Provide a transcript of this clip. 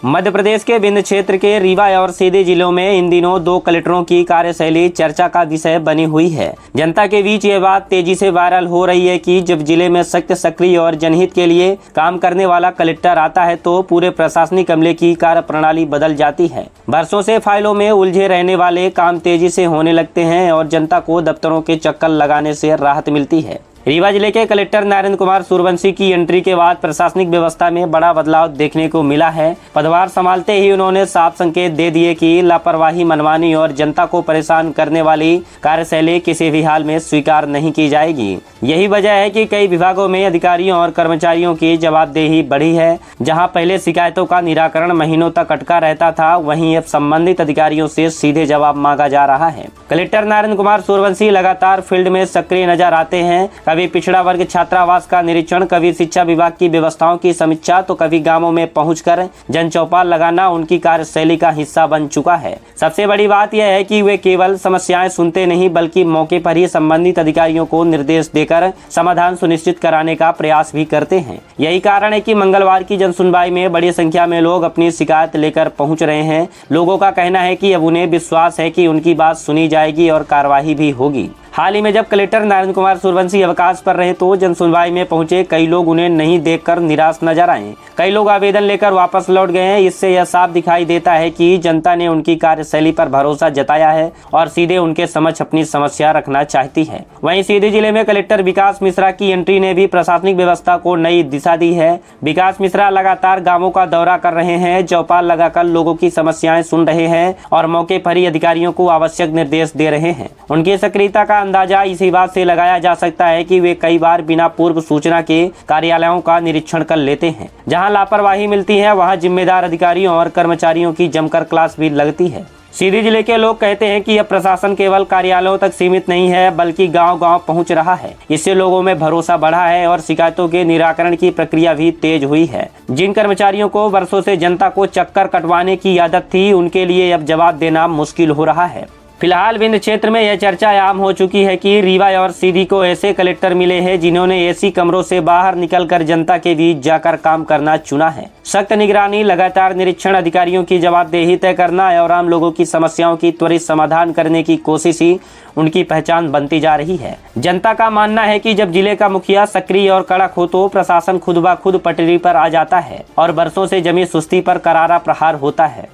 मध्य प्रदेश के विंध्य क्षेत्र के रीवा और सीधी जिलों में इन दिनों दो कलेक्टरों की कार्यशैली चर्चा का विषय बनी हुई है। जनता के बीच ये बात तेजी से वायरल हो रही है कि जब जिले में सख्त, सक्रिय और जनहित के लिए काम करने वाला कलेक्टर आता है तो पूरे प्रशासनिक अमले की कार्य प्रणाली बदल जाती है। बरसों से फाइलों में उलझे रहने वाले काम तेजी से होने लगते हैं और जनता को दफ्तरों के चक्कर लगाने से राहत मिलती है। रीवा जिले के कलेक्टर नरेंद्र कुमार सूर्यवंशी की एंट्री के बाद प्रशासनिक व्यवस्था में बड़ा बदलाव देखने को मिला है। पदभार संभालते ही उन्होंने साफ संकेत दे दिए कि लापरवाही, मनमानी और जनता को परेशान करने वाली कार्यशैली किसी भी हाल में स्वीकार नहीं की जाएगी। यही वजह है कि कई विभागों में अधिकारियों और कर्मचारियों की जवाबदेही बढ़ी है। जहां पहले शिकायतों का निराकरण महीनों तक अटका रहता था, वहीं अब संबंधित अधिकारियों से सीधे जवाब मांगा जा रहा है। कलेक्टर नरेंद्र कुमार सूर्यवंशी लगातार फील्ड में सक्रिय नजर आते हैं। कभी पिछड़ा वर्ग छात्रावास का निरीक्षण, कभी शिक्षा विभाग की व्यवस्थाओं की समीक्षा, तो कभी गांवों में पहुंचकर जन चौपाल लगाना उनकी कार्यशैली का हिस्सा बन चुका है। सबसे बड़ी बात यह है कि वे केवल समस्याएं सुनते नहीं बल्कि मौके पर ही संबंधित अधिकारियों को निर्देश देकर समाधान सुनिश्चित कराने का प्रयास भी करते हैं। यही कारण है कि मंगलवार की जन सुनवाई में बड़ी संख्या में लोग अपनी शिकायत लेकर पहुंच रहे हैं। लोगों का कहना है कि अब उन्हें विश्वास है कि उनकी बात सुनी जाएगी और कार्रवाई भी होगी। हाल ही में जब कलेक्टर नरेंद्र कुमार सूर्यवंशी अवकाश पर रहे तो जन सुनवाई में पहुंचे कई लोग उन्हें नहीं देखकर निराश नजर आए। कई लोग आवेदन लेकर वापस लौट गए हैं। इससे यह साफ दिखाई देता है कि जनता ने उनकी कार्यशैली पर भरोसा जताया है और सीधे उनके समक्ष अपनी समस्या रखना चाहती है। वहीं सीधी जिले में कलेक्टर विकास मिश्रा की एंट्री ने भी प्रशासनिक व्यवस्था को नई दिशा दी है। विकास मिश्रा लगातार गाँवों का दौरा कर रहे हैं, चौपाल लगाकर लोगों की समस्याएं सुन रहे हैं और मौके पर ही अधिकारियों को आवश्यक निर्देश दे रहे हैं। उनकी सक्रियता का अंदाजा इसी बात से लगाया जा सकता है कि वे कई बार बिना पूर्व सूचना के कार्यालयों का निरीक्षण कर लेते हैं। जहां लापरवाही मिलती है वहां जिम्मेदार अधिकारियों और कर्मचारियों की जमकर क्लास भी लगती है। सीधी जिले के लोग कहते हैं कि अब प्रशासन केवल कार्यालयों तक सीमित नहीं है बल्कि गांव-गांव पहुंच रहा है। इससे लोगों में भरोसा बढ़ा है और शिकायतों के निराकरण की प्रक्रिया भी तेज हुई है। जिन कर्मचारियों को वर्षों से जनता को चक्कर कटवाने की आदत थी, उनके लिए अब जवाब देना मुश्किल हो रहा है। फिलहाल विंध्य क्षेत्र में यह चर्चा आम हो चुकी है कि रीवा और सीधी को ऐसे कलेक्टर मिले हैं जिन्होंने एसी कमरों से बाहर निकलकर जनता के बीच जाकर काम करना चुना है। सख्त निगरानी, लगातार निरीक्षण, अधिकारियों की जवाबदेही तय करना और आम लोगों की समस्याओं की त्वरित समाधान करने की कोशिश ही उनकी पहचान बनती जा रही है। जनता का मानना है कि जब जिले का मुखिया सक्रिय और कड़क हो तो प्रशासन खुद ब खुद पटरी पर आ जाता है और बरसों से जमी सुस्ती पर करारा प्रहार होता है।